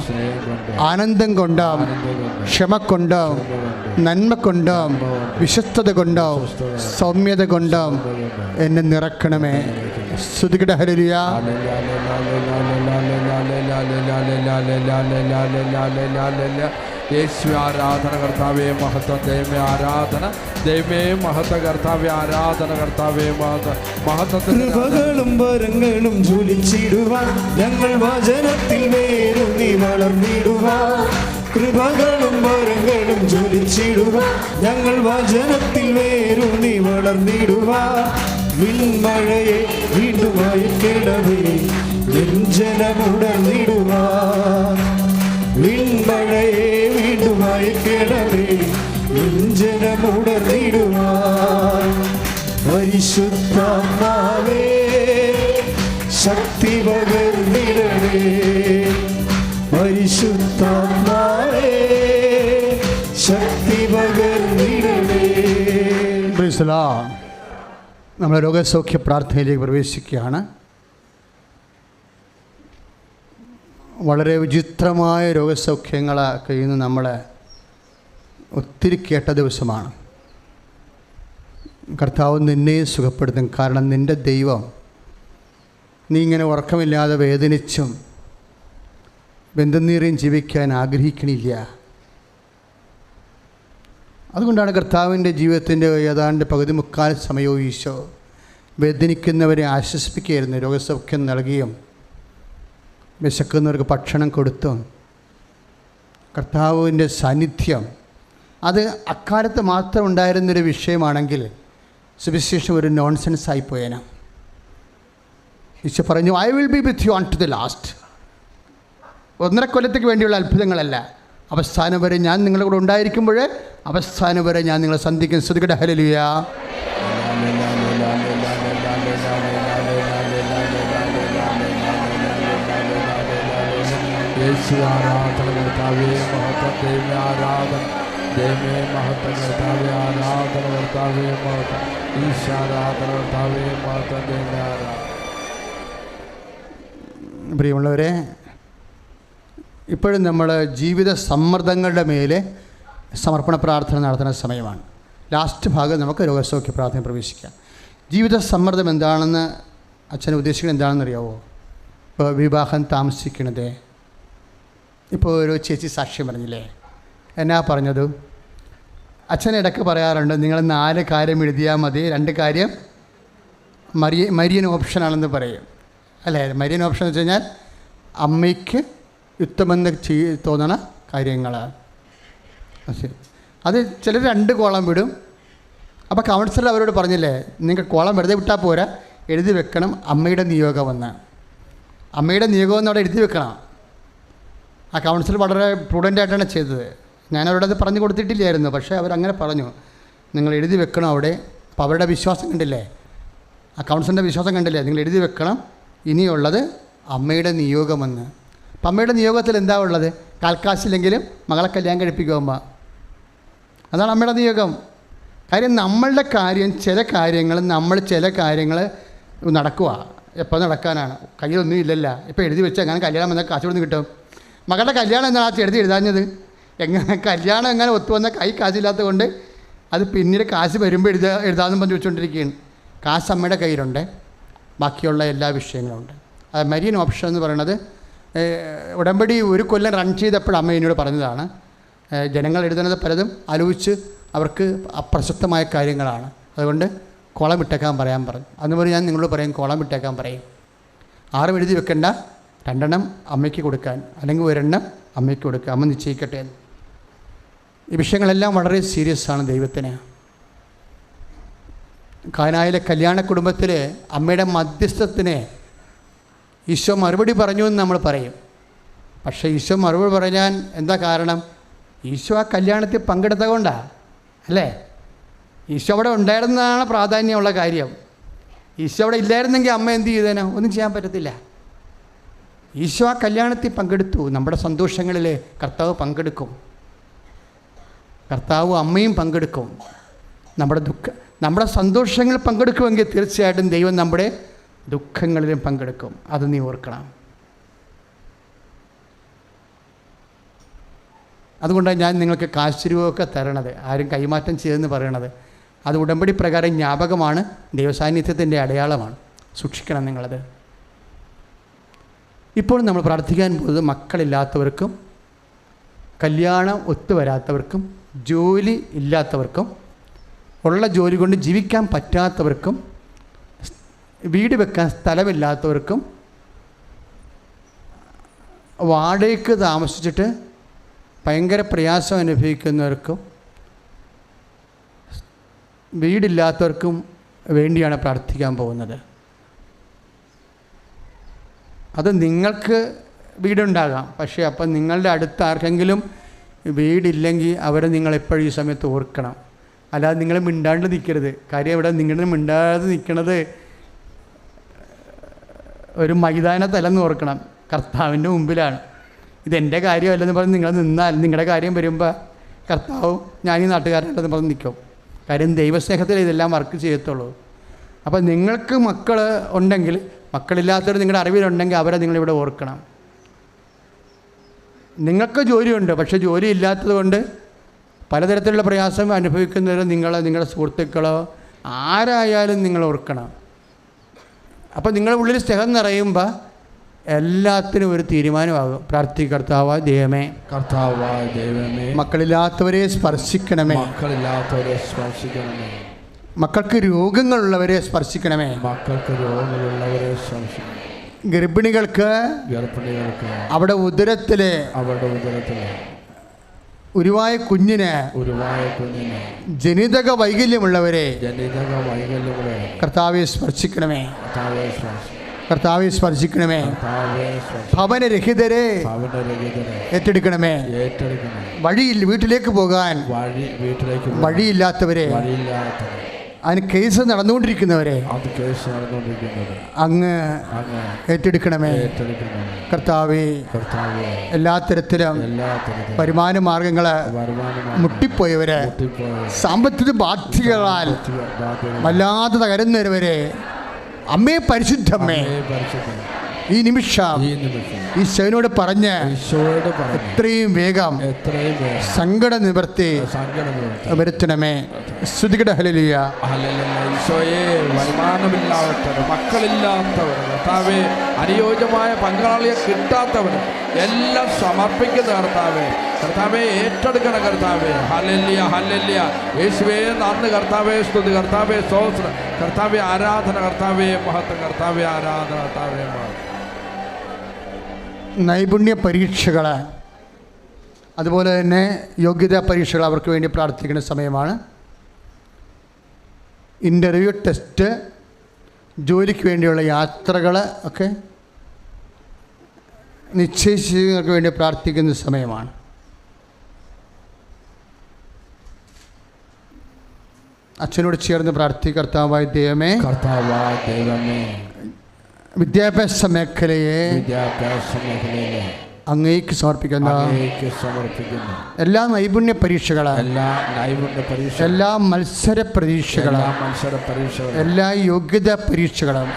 ആനന്ദം കൊണ്ടും ക്ഷമ കൊണ്ടും നന്മ കൊണ്ടും വിശ്വസ്തത കൊണ്ടും സൗമ്യത കൊണ്ടും എന്നെ നിറക്കണമേ. സ്തുതിക്കട്ടെ, ഹല്ലേലൂയ. യേശു ആരാധന, കർത്താവേ മഹത്വം, ദൈവമേ ആരാധന, ദൈവമേ മഹത്വ, കർത്താവേ ആരാധന, കർത്താവേ മഹത്വത്തിന് കൃപകളും വരങ്ങളും ജ്വലിച്ചിടുവാൻ ഞങ്ങൾ വചനത്തിൽ വേരൂന്നി വളർന്നിടുവാൻ. കൃപകളും വരങ്ങളും ജ്വലിച്ചിടുവാൻ ഞങ്ങൾ വചനത്തിൽ വേരൂന്നി വളർന്നിടുവാൻ. വിൺമഴയെ വീണ്ടും അയക്കണമേ ജനമുടർന്നിടുവാൻ. വിൺമഴയെ വീണ്ടും അയക്കണമേ ജനമുടർന്നിടുവാൻ. പരിശുദ്ധാത്മാവേ ശക്തി പകർന്നിടണേ. പരിശുദ്ധാത്മാവേ ശക്തി പകർന്നിടണേ. നമ്മൾ രോഗസൗഖ്യ പ്രാർത്ഥനയിലേക്ക് പ്രവേശിക്കുകയാണ്. വളരെ വിചിത്രമായ രോഗസൗഖ്യങ്ങളൊക്കെ ഇന്ന് നമ്മൾ ഒത്തിരി കേട്ട ദിവസമാണ്. കർത്താവ് നിന്നെ സുഖപ്പെടുത്തും. കാരണം നിൻ്റെ ദൈവം നീ ഇങ്ങനെ ഉറക്കമില്ലാതെ വേദനിച്ചും ബന്ധനീറിയും ജീവിക്കാൻ ആഗ്രഹിക്കണില്ല. അതുകൊണ്ടാണ് കർത്താവിൻ്റെ ജീവിതത്തിൻ്റെ ഏതാണ്ട് പകുതി മുക്കാൽ സമയവും ഈശോ വേദനിക്കുന്നവരെ ആശ്വസിപ്പിക്കുകയായിരുന്നു. രോഗസൗഖ്യം നൽകിയും വിശക്കുന്നവർക്ക് ഭക്ഷണം കൊടുത്തും. കർത്താവിൻ്റെ സാന്നിധ്യം അത് അക്കാലത്ത് മാത്രം ഉണ്ടായിരുന്നൊരു വിഷയമാണെങ്കിൽ സുവിശേഷം ഒരു നോൺസെൻസ് ആയിപ്പോയേനെ. ഈശോ പറഞ്ഞു, I will be with you on to the last. 1.5 കൊല്ലത്തേക്ക് വേണ്ടിയുള്ള അത്ഭുതങ്ങളല്ല, അവസാനം വരെ ഞാൻ നിങ്ങളുടെ കൂടെ ഉണ്ടായിരിക്കുമ്പോൾ അവസാനം വരെ ഞാൻ നിങ്ങളെ സന്ധിക്കും. സ്തുതിക്കട്ടെ, ഹല്ലേലൂയ. യേശു ആരാധന കർത്താവേ, മഹത്വം ദൈവമേ, ആരാധന ദൈവമേ, മഹത്വം കർത്താവേ, ആരാധന കർത്താവേ, മഹത്വം ഈശാരാധന കർത്താവേ, മഹത്വം ദൈവമേ, ആരാധന. പ്രിയമുള്ളവരെ, ഇപ്പോഴും നമ്മൾ ജീവിത സമ്മർദ്ദങ്ങളുടെ മേലെ സമർപ്പണ പ്രാർത്ഥന നടത്തുന്ന സമയമാണ്. ലാസ്റ്റ് ഭാഗം നമുക്ക് രോഗസൗഖ്യ പ്രാർത്ഥന പ്രവേശിക്കാം. ജീവിത സമ്മർദ്ദം എന്താണെന്ന് അച്ഛൻ ഉദ്ദേശിക്കുന്നത് എന്താണെന്നറിയാവോ? ഇപ്പോൾ വിവാഹം താമസിക്കണത്. ഇപ്പോൾ ഒരു ചേച്ചി സാക്ഷ്യം പറഞ്ഞില്ലേ, എന്നാ പറഞ്ഞത്? അച്ഛൻ ഇടയ്ക്ക് പറയാറുണ്ട്, നിങ്ങൾ 4 കാര്യം എഴുതിയാൽ മതി, 2 കാര്യം മരിയൻ ഓപ്ഷനാണെന്ന് പറയും അല്ലേ? മരിയൻ ഓപ്ഷൻ എന്ന് വെച്ച് കഴിഞ്ഞാൽ അമ്മയ്ക്ക് യുക്തമെന്ന് തോന്നണ കാര്യങ്ങളാണ്. അത് ചിലർ 2 കോളം വിടും. അപ്പോൾ കൗൺസിലർ അവരോട് പറഞ്ഞില്ലേ, നിങ്ങൾക്ക് കോളം വെറുതെ വിട്ടാൽ പോരാ, എഴുതി വെക്കണം അമ്മയുടെ നിയോഗമെന്ന്. അമ്മയുടെ നിയോഗമെന്ന് അവിടെ എഴുതി വെക്കണം. ആ കൗൺസിലർ വളരെ പ്രൂഡൻ്റായിട്ടാണ് ചെയ്തത്. ഞാനവരോടത് പറഞ്ഞു കൊടുത്തിട്ടില്ലായിരുന്നു, പക്ഷേ അവരങ്ങനെ പറഞ്ഞു, നിങ്ങൾ എഴുതി വെക്കണം അവിടെ. അപ്പോൾ അവരുടെ വിശ്വാസം കണ്ടില്ലേ, ആ കൗൺസിലിൻ്റെ വിശ്വാസം കണ്ടില്ലേ, നിങ്ങൾ എഴുതി വെക്കണം ഇനിയുള്ളത് അമ്മയുടെ നിയോഗമെന്ന്. അപ്പം അമ്മയുടെ നിയോഗത്തിൽ എന്താ ഉള്ളത്? കാൽക്കാശില്ലെങ്കിലും മകളെ കല്യാണം കഴിപ്പിക്കുമ്പോൾ അതാണ് അമ്മയുടെ നിയോഗം. കാര്യം നമ്മളുടെ കാര്യം, ചില കാര്യങ്ങൾ നടക്കുക. എപ്പോൾ നടക്കാനാണ്? കയ്യിലൊന്നും ഇല്ലല്ല. ഇപ്പോൾ എഴുതി വെച്ച് അങ്ങനെ കല്യാണം വന്നാൽ കാശ് കൊടുത്ത് കിട്ടും. മകളുടെ കല്യാണം എന്നാണ് ആ ചെറുതി എഴുതാഞ്ഞത്? കല്യാണം എങ്ങനെ ഒത്തുവന്നാൽ കൈ കാശില്ലാത്തത് കൊണ്ട് അത് പിന്നീട് കാശ് വരുമ്പോൾ എഴുതാമെന്ന് പറഞ്ഞ് വെച്ചുകൊണ്ടിരിക്കുകയാണ്. കാശ് അമ്മയുടെ കയ്യിലുണ്ട്, ബാക്കിയുള്ള എല്ലാ വിഷയങ്ങളും ഉണ്ട്. അത് മരിയൻ ഓപ്ഷൻ എന്ന് പറയുന്നത് ഉടമ്പടി 1 കൊല്ലം റൺ ചെയ്തപ്പോൾ അമ്മ എന്നോട് പറഞ്ഞതാണ്. ജനങ്ങൾ എഴുതുന്നത് പലതും ആലോചിച്ച് അവർക്ക് അപ്രസക്തമായ കാര്യങ്ങളാണ്. അതുകൊണ്ട് കോളം ഇട്ടേക്കാൻ പറയാൻ പറഞ്ഞു. അതുപോലെ ഞാൻ നിങ്ങളോട് പറയും, കോളം ഇട്ടേക്കാൻ പറയും. 6 എഴുതി വെക്കേണ്ട, 2 അമ്മയ്ക്ക് കൊടുക്കാൻ, അല്ലെങ്കിൽ 1 അമ്മയ്ക്ക് കൊടുക്കുക. അമ്മ നിശ്ചയിക്കട്ടെ. ഈ വിഷയങ്ങളെല്ലാം വളരെ സീരിയസ് ആണ് ദൈവത്തിന്. കാനായിലെ കല്യാണ കുടുംബത്തിൽ അമ്മയുടെ മധ്യസ്ഥത്തിന് ഈശോ മറുപടി പറഞ്ഞു എന്ന് നമ്മൾ പറയും. പക്ഷേ ഈശോ മറുപടി പറയാൻ എന്താ കാരണം? ഈശോ ആ കല്യാണത്തിൽ പങ്കെടുത്തത് കൊണ്ടാണ് അല്ലേ? ഈശോ അവിടെ ഉണ്ടായിരുന്നതാണ് പ്രാധാന്യമുള്ള കാര്യം. ഈശോ അവിടെ ഇല്ലായിരുന്നെങ്കിൽ അമ്മ എന്ത് ചെയ്തേനോ? ഒന്നും ചെയ്യാൻ പറ്റത്തില്ല. ഈശോ ആ കല്യാണത്തിൽ പങ്കെടുത്തു. നമ്മുടെ സന്തോഷങ്ങളിൽ കർത്താവ് പങ്കെടുക്കും, കർത്താവ് അമ്മയും പങ്കെടുക്കും. നമ്മുടെ സന്തോഷങ്ങൾ പങ്കെടുക്കുമെങ്കിൽ തീർച്ചയായിട്ടും ദൈവം നമ്മുടെ ദുഃഖങ്ങളിലും പങ്കെടുക്കും. അത് നീ ഓർക്കണം. അതുകൊണ്ടാണ് ഞാൻ നിങ്ങൾക്ക് കാശ് രൂപമൊക്കെ തരണത്, ആരും കൈമാറ്റം ചെയ്തെന്ന് പറയണത്. അത് ഉടമ്പടി പ്രകാരം ജ്ഞാപകമാണ്, ദൈവസാന്നിധ്യത്തിൻ്റെ അടയാളമാണ്. സൂക്ഷിക്കണം നിങ്ങളത്. ഇപ്പോൾ നമ്മൾ പ്രാർത്ഥിക്കാൻ പോകുന്നത് മക്കളില്ലാത്തവർക്കും, കല്യാണം ഒത്തുവരാത്തവർക്കും, ജോലി ഇല്ലാത്തവർക്കും, ഉള്ള ജോലി കൊണ്ട് ജീവിക്കാൻ പറ്റാത്തവർക്കും, വീട് വെക്കാൻ സ്ഥലമില്ലാത്തവർക്കും, വാടകയ്ക്ക് താമസിച്ചിട്ട് ഭയങ്കര പ്രയാസം അനുഭവിക്കുന്നവർക്കും, വീടില്ലാത്തവർക്കും വേണ്ടിയാണ് പ്രാർത്ഥിക്കാൻ പോകുന്നത്. അത് നിങ്ങൾക്ക് വീടുണ്ടാകാം, പക്ഷേ അപ്പം നിങ്ങളുടെ അടുത്ത് ആർക്കെങ്കിലും വീടില്ലെങ്കിൽ അവരെ നിങ്ങളെപ്പോഴും ഈ സമയത്ത് ഓർക്കണം. അല്ലാതെ നിങ്ങൾ മിണ്ടാണ്ട് നിൽക്കരുത്. കാര്യം ഇവിടെ നിങ്ങൾ മിണ്ടാതെ നിൽക്കണത് ഒരു മൈതാനത്തല്ലെന്ന് ഓർക്കണം, കർത്താവിൻ്റെ മുമ്പിലാണ്. ഇതെൻ്റെ കാര്യമല്ലെന്ന് പറഞ്ഞ് നിങ്ങൾ നിന്നാൽ നിങ്ങളുടെ കാര്യം വരുമ്പോൾ കർത്താവും ഞാൻ ഈ നാട്ടുകാരനല്ലെന്ന് പറഞ്ഞ് നിൽക്കും. കാര്യം ദൈവസ്നേഹത്തിൽ ഇതെല്ലാം വർക്ക് ചെയ്യത്തുള്ളൂ. അപ്പോൾ നിങ്ങൾക്ക് മക്കൾ ഉണ്ടെങ്കിൽ, മക്കളില്ലാത്തവർ നിങ്ങളുടെ അറിവിലുണ്ടെങ്കിൽ അവരെ നിങ്ങളിവിടെ ഓർക്കണം. നിങ്ങൾക്ക് ജോലിയുണ്ട്, പക്ഷേ ജോലി ഇല്ലാത്തത് കൊണ്ട് പലതരത്തിലുള്ള പ്രയാസം അനുഭവിക്കുന്നവർ നിങ്ങളുടെ സുഹൃത്തുക്കളോ ആരായാലും നിങ്ങൾ ഓർക്കണം. അപ്പോൾ നിങ്ങളുടെ ഉള്ളിൽ സ്നേഹം നിറയുമ്പോൾ എല്ലാത്തിനും ഒരു തീരുമാനമാകും. കർത്താവായ ദൈവമേ, മക്കളില്ലാത്തവരെ സ്പർശിക്കണമേ, മക്കൾക്ക് രോഗങ്ങളുള്ളവരെ സ്പർശിക്കണമേ, ഗർഭിണികൾക്ക് അവിടെ ഉദരത്തിലെ ഉരുവായ കുഞ്ഞിന് ജനിതക വൈകല്യമുള്ളവരെ കർത്താവെ സ്പർശിക്കണമേ, കർത്താവെ സ്പർശിക്കണമേ. ഭവനരഹിതരെ ഏറ്റെടുക്കണമേ. വഴിയിൽ വീട്ടിലേക്ക് പോകാൻ വഴിയില്ലാത്തവരെ, അതിന് കേസ് നടന്നുകൊണ്ടിരിക്കുന്നവരെ അങ്ങ് ഏറ്റെടുക്കണമേ. കർത്താവേ, എല്ലാ തരത്തിലും വരുമാന മാർഗങ്ങൾ മുട്ടിപ്പോയവരെ, സാമ്പത്തിക ബാധ്യതകളാൽ വല്ലാതെ തകരുന്നവരെ, അമ്മേ പരിശുദ്ധമ്മേ, ഈ നിമിഷം ഈശോയോട് പറഞ്ഞ് എത്രയും വേഗം സങ്കട നിവർത്തി വരുത്തണമേ. സ്തുതിക്കട്ടെ. ഹല്ലേലൂയ. ഈശോയെ, വരുമാനമില്ലാത്തവർ, മക്കളില്ലാത്തവർ, കർത്താവേ, അനുയോജ്യമായ പങ്കാളിയെ കിട്ടാത്തവർ എല്ലാം സമർപ്പിക്കുന്ന കർത്താവേ, കർത്താവെ ഏറ്റെടുക്കണം കർത്താവേ. Hallelujah, hallelujah. യേശുവേ നന്ദി കർത്താവേ, സ്തുതി കർത്താവേ, സ്തോത്രം കർത്താവേ, ആരാധന കർത്താവേ, മഹത്വം കർത്താവേ, ആരാധന കർത്താവേ. നൈപുണ്യ പരീക്ഷകൾ, അതുപോലെ തന്നെ യോഗ്യതാ പരീക്ഷകൾ അവർക്ക് വേണ്ടി പ്രാർത്ഥിക്കുന്ന സമയമാണ്. ഇൻ്റർവ്യൂ, ടെസ്റ്റ്, ജോലിക്ക് വേണ്ടിയുള്ള യാത്രകൾ ഒക്കെ നിശ്ചയിച്ചവർക്ക് വേണ്ടി പ്രാർത്ഥിക്കുന്ന സമയമാണ്. അച്ഛനോട് ചേർന്ന് പ്രാർത്ഥിക്കർത്താവായ ദൈവമേ, വിദ്യാഭ്യാസ മേഖലയെ അങ്ങേക്ക് സമർപ്പിക്കുന്ന എല്ലാ നൈപുണ്യ പരീക്ഷകളും, എല്ലാ മത്സര പരീക്ഷകളും, എല്ലാ യോഗ്യതാ പരീക്ഷകളും,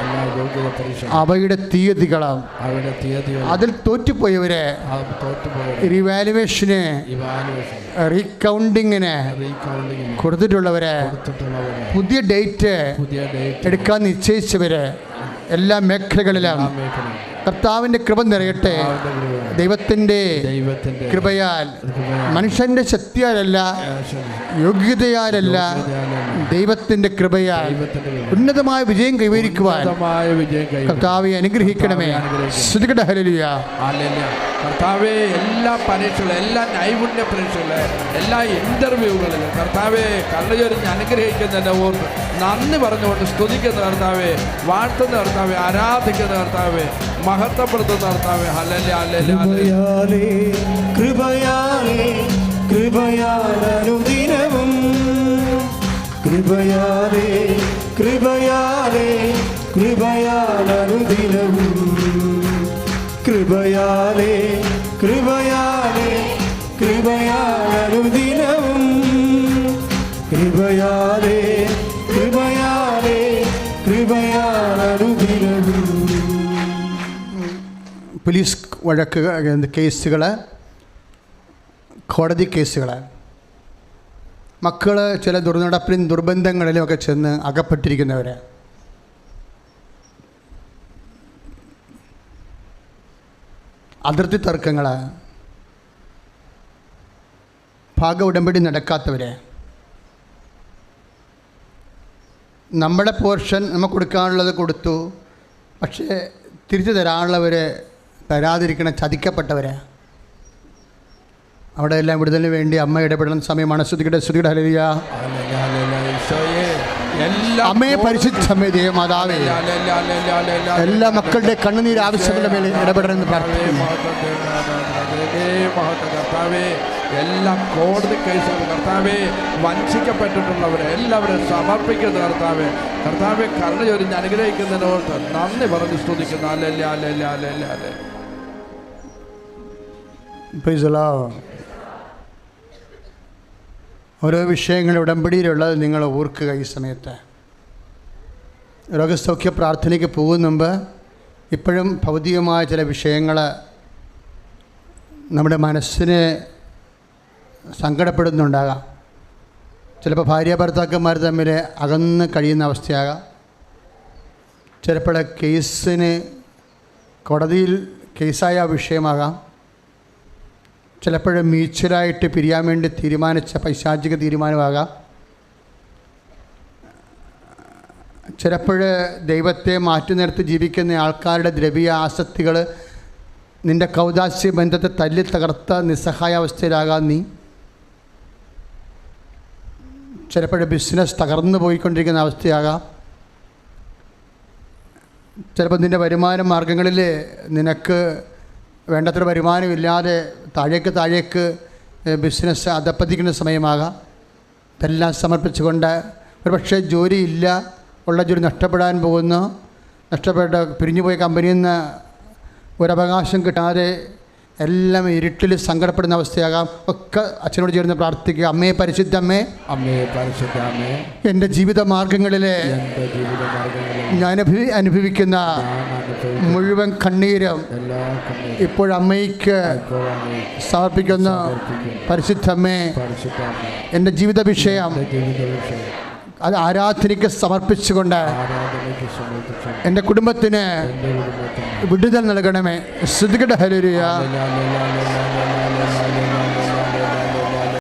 അവയുടെ തീയതികളും, അതിൽ തോറ്റുപോയവരെ റിവാലുവേഷന്, റീകൗണ്ടിങ്ങിന് കൊടുത്തിട്ടുള്ളവരെ, പുതിയ ഡേറ്റ് എടുക്കാൻ നിശ്ചയിച്ചവരെ എല്ലാ മേഖലകളിലും കർത്താവിൻ്റെ കൃപ നിറയട്ടെ. ദൈവത്തിൻ്റെ കൃപയാൽ, മനുഷ്യൻ്റെ ശക്തിയാലല്ല, യോഗ്യതയാലല്ല, ദൈവത്തിൻ്റെ കൃപയാൽ ഉന്നതമായ വിജയം കൈവരിക്കുവാൻ കർത്താവെ അനുഗ്രഹിക്കണമേ. സ്തുതിക്കട്ടെ. ഹല്ലേലൂയ. കർത്താവെ, എല്ലാ പരീക്ഷകളും, എല്ലാ നൈപുണ്യ പരീക്ഷകളും, എല്ലാ ഇൻ്റർവ്യൂകളിലും കർത്താവെ കണ്ണുചൊരിഞ്ഞ് അനുഗ്രഹിക്കുന്നതിൻ്റെ ഓർത്ത് നന്ദി പറഞ്ഞുകൊണ്ട് സ്തുതിക്കുന്ന കർത്താവെ, വാഴ്ത്തുന്ന കർത്താവെ, ആരാധിക്കുന്ന കർത്താവെ, മഹത്വപ്പെടുത്തുന്ന കർത്താവെ. Hallelujah, hallelujah. കൃപയാലേ കൃപയാലനുദിനവും, കൃപയാലേ കൃപയാലേ കൃപയാലനുദിനവും, കൃപയാലേ കൃപയാലേ കൃപയാലനുദിനവും, കൃപയാലേ കൃപയാലേ കൃപയാലനുദിനവും. പോലീസ് വഴക്ക് കേസുകൾ, കോടതി കേസുകൾ, മക്കൾ ചില ദുർനടപ്പിലും ദുർബന്ധങ്ങളിലും ഒക്കെ ചെന്ന് അകപ്പെട്ടിരിക്കുന്നവർ, അതിർത്തി തർക്കങ്ങൾ, ഭാഗ ഉടമ്പടി നടക്കാത്തവർ, നമ്മുടെ പോർഷൻ നമുക്ക് കൊടുക്കാനുള്ളത് കൊടുത്തു, പക്ഷേ തിരിച്ചു തരാനുള്ളവർ തരാതിരിക്കണം, ചതിക്കപ്പെട്ടവർ, അവിടെ എല്ലാം വിടുതലിന് വേണ്ടി അമ്മ ഇടപെടുന്ന സമയമാണ്. സ്തുതിക്കട്ടെ, സ്തുതിക്കട്ടെ. ഹല്ലേലൂയ. അമ്മയെ പരിശുദ്ധമേ ദേവമാതാവേ, എല്ലാ മക്കളുടെ കണ്ണുനീർ ആവശ്യങ്ങളുടെ മേലെ ഇടപെടണമെന്ന് പ്രാർത്ഥിക്കുന്നു. എല്ലാ കോടതി കേസുകൾ കർത്താവെ, വഞ്ചിക്കപ്പെട്ടിട്ടുള്ളവരെ എല്ലാവരും സമർപ്പിക്കുന്ന കർത്താവെ, കർത്താവെ കരുണ ചൊരിഞ്ഞ് അനുഗ്രഹിക്കുന്നതിനോർത്ത് നന്ദി പറഞ്ഞ് സ്തുതിക്കുന്നു. Hallelujah, hallelujah, hallelujah. Praise the Lord. ഓരോ വിഷയങ്ങൾ ഉടമ്പടിയിലുള്ളത് നിങ്ങൾ ഓർക്കുക. ഈ സമയത്ത് രോഗസൗഖ്യ പ്രാർത്ഥനയ്ക്ക് പോകുന്ന മുമ്പ് ഇപ്പോഴും ഭൗതികമായ ചില വിഷയങ്ങൾ നമ്മുടെ മനസ്സിനെ സങ്കടപ്പെടുന്നുണ്ടാകാം. ചിലപ്പോൾ ഭാര്യ ഭർത്താക്കന്മാർ തമ്മിൽ അകന്ന് കഴിയുന്ന അവസ്ഥയാകാം. ചിലപ്പോൾ കേസിന് കോടതിയിൽ കേസായ വിഷയമാകാം. ചിലപ്പോൾ മ്യൂച്വലായിട്ട് പിരിയാൻ വേണ്ടി തീരുമാനിച്ച പൈശാചിക തീരുമാനമാകാം. ചിലപ്പോൾ ദൈവത്തെ മാറ്റി നിർത്തി ജീവിക്കുന്ന ആൾക്കാരുടെ ദ്രവ്യ ആസക്തികൾ നിൻ്റെ കൗദാസ്യ ബന്ധത്തെ തല്ലി തകർത്ത നിസ്സഹായാവസ്ഥയിലാകാം നീ. ചിലപ്പോൾ ബിസിനസ് തകർന്നു പോയിക്കൊണ്ടിരിക്കുന്ന അവസ്ഥയാകാം. ചിലപ്പോൾ നിൻ്റെ വരുമാന മാർഗങ്ങളിൽ നിനക്ക് വേണ്ടത്ര വരുമാനമില്ലാതെ താഴേക്ക് ബിസിനസ് അധപ്പതിക്കുന്ന സമയമാകാം. ഇതെല്ലാം സമർപ്പിച്ചുകൊണ്ട് ഒരുപക്ഷെ ജോലിയില്ല, ഉള്ള ജോലി നഷ്ടപ്പെടാൻ പോകുന്നു, പിരിഞ്ഞുപോയ കമ്പനിയിൽ നിന്ന് ഒരവകാശം കിട്ടാതെ എല്ലാം ഇരുട്ടിൽ സങ്കടപ്പെടുന്ന അവസ്ഥയാകാം. ഒക്കെ അച്ഛനോട് ചേർന്ന് പ്രാർത്ഥിക്കുക. അമ്മേ പരിശുദ്ധമ്മേ, എൻ്റെ ജീവിത മാർഗങ്ങളിലെ ഞാൻ അനുഭവിക്കുന്ന മുഴുവൻ കണ്ണീരും ഇപ്പോഴമ്മയ്ക്ക് സമർപ്പിക്കുന്ന പരിശുദ്ധമ്മേ, എൻ്റെ ജീവിത വിഷയം അത് ആരാധനയ്ക്ക് സമർപ്പിച്ചുകൊണ്ട് എൻ്റെ കുടുംബത്തിന് വിടുതൽ നൽകണമേ. ശ്രുതികട ഹല്ലേലൂയ.